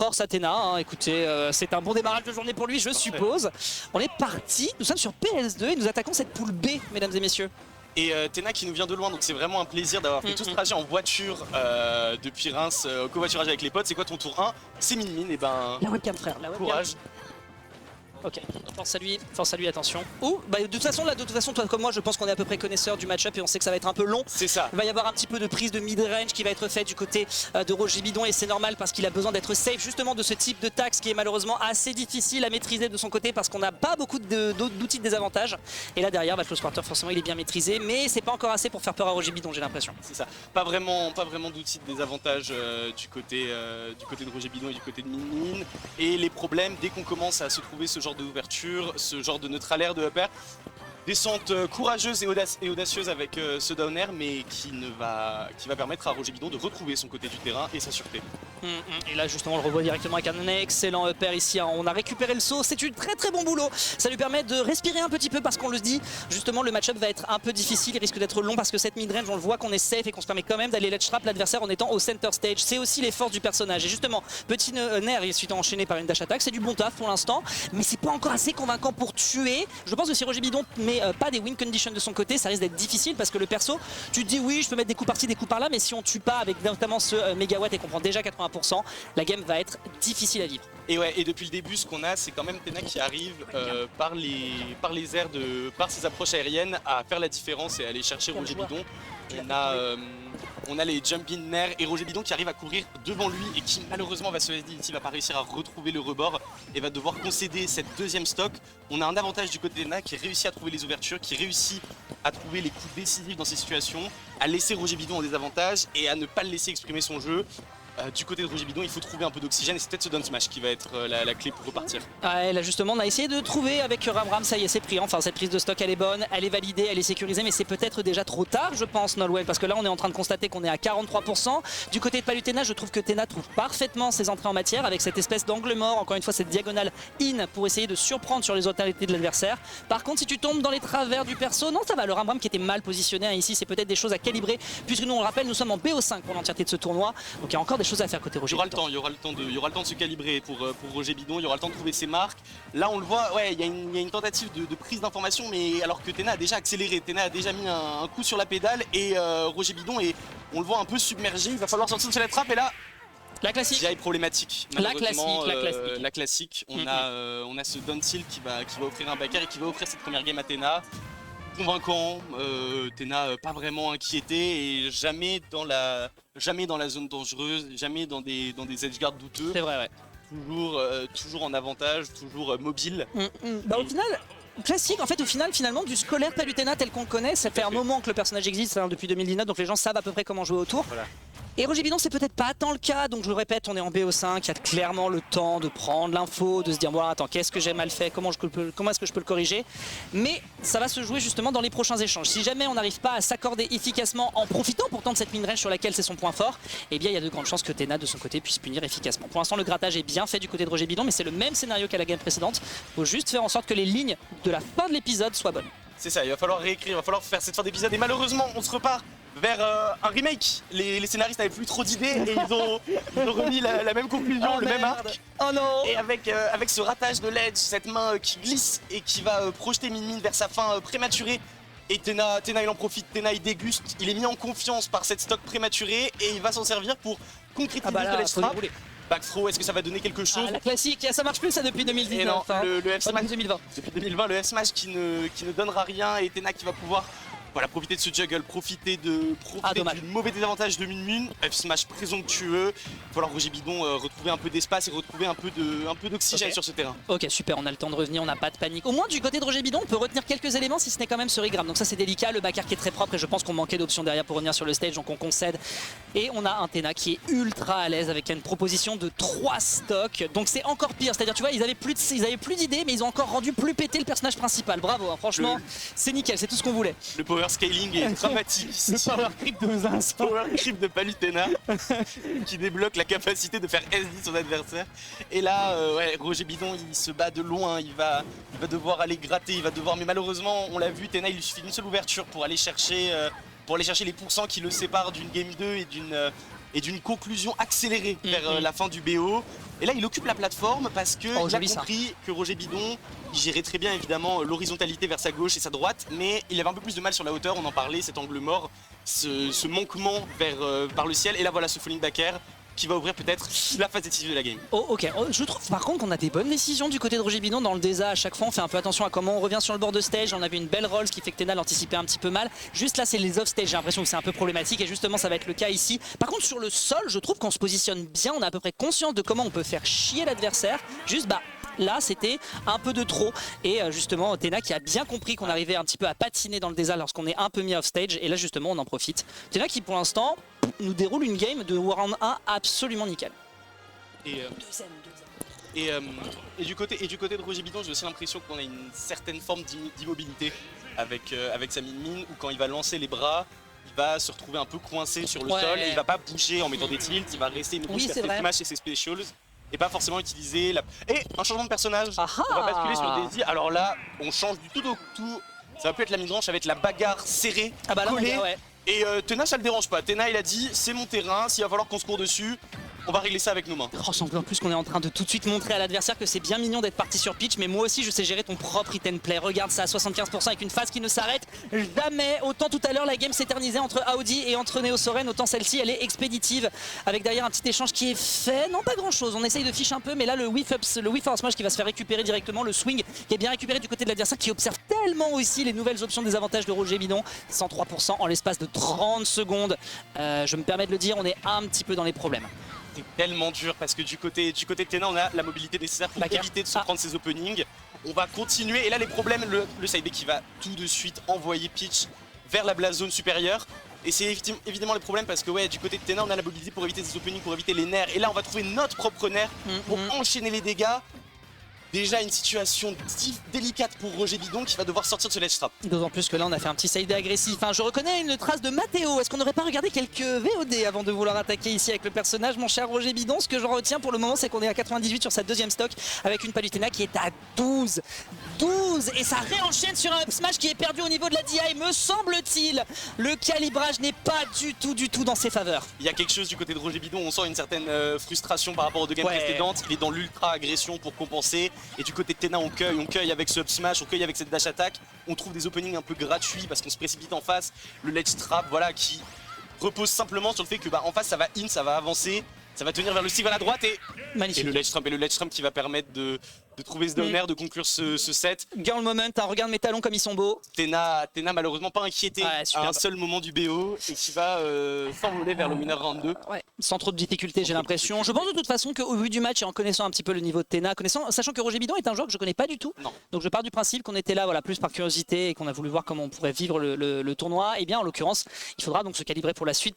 force Athéna, hein. Écoutez, c'est un bon démarrage de journée pour lui, je suppose. On est parti, nous sommes sur PS2 et nous attaquons cette poule B, mesdames et messieurs. Et Tena qui nous vient de loin, donc c'est vraiment un plaisir d'avoir fait tout ce trajet en voiture depuis Reims, au covoiturage avec les potes. C'est quoi ton tour 1? C'est Min, et ben La webcam frère, la webcam. courage. Ok, force à lui, attention. Ou, bah de toute façon, là, toi comme moi, je pense qu'on est à peu près connaisseur du match-up et on sait que ça va être un peu long. C'est ça. Il va y avoir un petit peu de prise de mid-range qui va être faite du côté de Roger Bidon et c'est normal parce qu'il a besoin d'être safe justement de ce type de taxe qui est malheureusement assez difficile à maîtriser de son côté parce qu'on n'a pas beaucoup d'outils de désavantage. Et là derrière, close quarter forcément il est bien maîtrisé, mais c'est pas encore assez pour faire peur à Roger Bidon, j'ai l'impression. C'est ça. Pas vraiment d'outils de désavantage du côté de Roger Bidon et du côté de Min. Et les problèmes, dès qu'on commence à se trouver ce genre d'ouverture, ce genre de neutralaire de upper, descente courageuse et audacieuse avec ce down air, mais qui va permettre à Roger Bidon de retrouver son côté du terrain et sa sûreté. Et là justement on le revoit directement avec un excellent upper ici, hein. On a récupéré le saut, c'est une très bon boulot. Ça lui permet de respirer un petit peu parce qu'on le dit, justement le match-up va être un peu difficile, il risque d'être long parce que cette mid-range on le voit qu'on est safe et qu'on se permet quand même d'aller let's trap l'adversaire en étant au center stage. C'est aussi les forces du personnage et justement petit nerf il suite enchaîné par une dash attack, c'est du bon taf pour l'instant, mais c'est pas encore assez convaincant pour tuer. Je pense que si Roger Bidon met pas des win conditions de son côté, ça risque d'être difficile parce que le perso, tu te dis oui je peux mettre des coups par-ci, des coups par-là, mais si on tue pas avec notamment ce mégawatt et qu'on prend déjà 80%, la game va être difficile à vivre. Et ouais, et depuis le début, ce qu'on a, c'est quand même Tena qui arrive par les airs, par ses approches aériennes à faire la différence et à aller chercher Roger Bidon. On a les jump in air et Roger Bidon qui arrive à courir devant lui et qui malheureusement va se SD ici, va pas réussir à retrouver le rebord et va devoir concéder cette deuxième stock. On a un avantage du côté de Tena qui réussit à trouver les ouvertures, qui réussit à trouver les coups décisifs dans ces situations, à laisser Roger Bidon en désavantage et à ne pas le laisser exprimer son jeu. Du côté de Roger Bidon, il faut trouver un peu d'oxygène et c'est peut-être ce down smash qui va être la clé pour repartir. Ouais, là justement on a essayé de trouver avec Ram, ça y est c'est pris, enfin cette prise de stock elle est bonne, elle est validée, elle est sécurisée, mais c'est peut-être déjà trop tard je pense Nolwenn, parce que là on est en train de constater qu'on est à 43%. Du côté de Palutena, je trouve que Tena trouve parfaitement ses entrées en matière avec cette espèce d'angle mort, encore une fois cette diagonale in pour essayer de surprendre sur les autorités de l'adversaire. Par contre si tu tombes dans les travers du perso, non ça va, le Ram qui était mal positionné, hein, ici c'est peut-être des choses à calibrer, puisque nous on le rappelle nous sommes en BO5 pour l'entièreté de ce tournoi, donc il y a encore des choses à faire côté Roger. Il y aura le temps de se calibrer pour Roger Bidon, il y aura le temps de trouver ses marques. Là on le voit, ouais, il y a une tentative de prise d'information, mais alors que Tena a déjà accéléré, Tena a déjà mis un coup sur la pédale et Roger Bidon est, on le voit un peu submergé, il va falloir sortir de la trappe et là... La classique. GI problématique. La classique. On a ce down tilt qui va offrir un backer et qui va offrir cette première game à Tena. Convaincant, Tena pas vraiment inquiété et jamais dans la zone dangereuse, jamais dans des edgeguards douteux. C'est vrai, ouais. Toujours en avantage, toujours mobile. Bah au final, classique en fait, au final finalement du scolaire Palutena tel qu'on le connaît, ça fait un moment que le personnage existe, hein, depuis 2019, donc les gens savent à peu près comment jouer autour. Voilà. Et Roger Bidon c'est peut-être pas tant le cas, donc je le répète, on est en BO5, il y a clairement le temps de prendre l'info, de se dire bon attends, qu'est-ce que j'ai mal fait, comment est-ce que je peux le corriger. Mais ça va se jouer justement dans les prochains échanges. Si jamais on n'arrive pas à s'accorder efficacement en profitant pourtant de cette mid-range sur laquelle c'est son point fort, eh bien il y a de grandes chances que Tena de son côté puisse punir efficacement. Pour l'instant le grattage est bien fait du côté de Roger Bidon, mais c'est le même scénario qu'à la game précédente. Il faut juste faire en sorte que les lignes de la fin de l'épisode soient bonnes. C'est ça, il va falloir réécrire, il va falloir faire cette fin d'épisode et malheureusement on se repart vers un remake. Les scénaristes n'avaient plus trop d'idées et ils ont remis la même conclusion, le même arc. Oh non. Et avec ce ratage de ledge, cette main qui glisse et qui va projeter Min vers sa fin prématurée. Et Tena il en profite, Tena il déguste, il est mis en confiance par cette stock prématurée et il va s'en servir pour concrétiser le ledge trap. Back throw, est-ce que ça va donner quelque chose? La classique, ça marche plus ça depuis 2019. Non, hein. le F-Smash 2020. Depuis 2020, le F-Smash qui ne donnera rien et Tena qui va pouvoir profiter de ce juggle, profiter du mauvais désavantage de Min. F-Smash présomptueux. Il va falloir Roger Bidon retrouver un peu d'espace et retrouver un peu d'oxygène sur ce terrain. Ok, super, on a le temps de revenir, on n'a pas de panique. Au moins du côté de Roger Bidon, on peut retenir quelques éléments si ce n'est quand même ce regram. Donc ça c'est délicat, le backer qui est très propre et je pense qu'on manquait d'options derrière pour revenir sur le stage, donc on concède. Et on a un Tena qui est ultra à l'aise avec une proposition de 3 stocks. Donc c'est encore pire, c'est-à-dire tu vois, ils avaient plus d'idées mais ils ont encore rendu plus pété le personnage principal. Bravo, hein, franchement, c'est nickel, c'est tout ce qu'on voulait. Le power scaling est dramatique. Le power creep de Vincent. Power creep de Palutena qui débloque la capacité de faire SD son adversaire. Et là, Roger Bidon il se bat de loin, il va devoir aller gratter, mais malheureusement on l'a vu, Tena il lui suffit d'une seule ouverture pour aller chercher les pourcents qui le séparent d'une game 2 et et d'une conclusion accélérée vers la fin du BO. Et là il occupe la plateforme parce que il a compris que Roger Bidon il gérait très bien évidemment l'horizontalité vers sa gauche et sa droite, mais il avait un peu plus de mal sur la hauteur, on en parlait, cet angle mort, ce manquement par le ciel. Et là voilà ce falling back air qui va ouvrir peut-être la phase décisive de la game. Oh, ok, je trouve par contre qu'on a des bonnes décisions du côté de Roger Bidon dans le DESA. À chaque fois on fait un peu attention à comment on revient sur le bord de stage. On avait une belle roll, ce qui fait que Tena l'anticipait un petit peu mal. Juste là c'est les off stage, j'ai l'impression que c'est un peu problématique et justement ça va être le cas ici. Par contre sur le sol je trouve qu'on se positionne bien, on a à peu près conscience de comment on peut faire chier l'adversaire. Juste là c'était un peu de trop et justement Tena qui a bien compris qu'on arrivait un petit peu à patiner dans le DESA lorsqu'on est un peu mis off stage et là justement on en profite. Tena qui pour l'instant nous déroule une game de Warround 1 absolument nickel. Et du côté de Roger Bidon, j'ai aussi l'impression qu'on a une certaine forme d'immobilité avec sa mine où quand il va lancer les bras, il va se retrouver un peu coincé sur le sol et il va pas bouger en mettant des tilts, il va rester immobile sur ses smash et ses specials et pas forcément utiliser la... Et un changement de personnage, on va basculer sur Daisy, alors là on change du tout au tout, ça va plus être la mid-range, ça va être la bagarre serrée, collée. Et Tena ça le dérange pas, Tena il a dit c'est mon terrain, s'il va falloir qu'on se court dessus, on va régler ça avec nos mains. En plus qu'on est en train de tout de suite montrer à l'adversaire que c'est bien mignon d'être parti sur pitch, mais moi aussi je sais gérer ton propre hit and play. Regarde ça à 75% avec une phase qui ne s'arrête jamais. Autant tout à l'heure la game s'éternisait entre Audi et entre Neo Soren, autant celle-ci elle est expéditive avec derrière un petit échange qui est fait. Non pas grand chose, on essaye de fiche un peu, mais là le whiff force smash qui va se faire récupérer directement, le swing qui est bien récupéré du côté de l'adversaire qui observe tellement aussi les nouvelles options des avantages de Roger Bidon. 103% en l'espace de 30 secondes. Je me permets de le dire, on est un petit peu dans les problèmes. C'est tellement dur parce que du côté de Tena on a la mobilité nécessaire pour éviter de se prendre ses openings. On va continuer et là les problèmes, le side B qui va tout de suite envoyer Peach vers la blast zone supérieure. Et c'est évidemment le problème parce que du côté de Tena on a la mobilité pour éviter ses openings, pour éviter les nerfs. Et là on va trouver notre propre nerf pour enchaîner les dégâts. Déjà une situation délicate pour Roger Bidon qui va devoir sortir de ce ledge trap. D'autant plus que là on a fait un petit side agressif. Enfin, je reconnais une trace de Matteo. Est-ce qu'on n'aurait pas regardé quelques VOD avant de vouloir attaquer ici avec le personnage, mon cher Roger Bidon? Ce que je retiens pour le moment c'est qu'on est à 98 sur sa deuxième stock avec une Palutena qui est à 12. Et ça réenchaîne sur un up smash qui est perdu au niveau de la DI, me semble-t-il. Le calibrage n'est pas du tout dans ses faveurs. Il y a quelque chose du côté de Roger Bidon, on sent une certaine frustration par rapport aux deux games précédentes. Il est dans l'ultra agression pour compenser. Et du côté de Tena on cueille avec ce up smash, on cueille avec cette dash attack. On trouve des openings un peu gratuits parce qu'on se précipite en face. Le ledge trap qui repose simplement sur le fait que en face ça va in, ça va avancer. Ça va tenir vers le stick à la droite et le ledge trump qui va permettre de trouver ce downer, de conclure ce set. Girl moment, regarde mes talons comme ils sont beaux. Tena malheureusement pas inquiété à un seul moment du BO et qui va s'envoler vers le winner round 2. Sans trop de difficultés j'ai l'impression. Je pense de toute façon qu'au vu du match et en connaissant un petit peu le niveau de Tena, sachant que Roger Bidon est un joueur que je connais pas du tout. Donc je pars du principe qu'on était là plus par curiosité et qu'on a voulu voir comment on pourrait vivre le tournoi. Et bien en l'occurrence il faudra donc se calibrer pour la suite.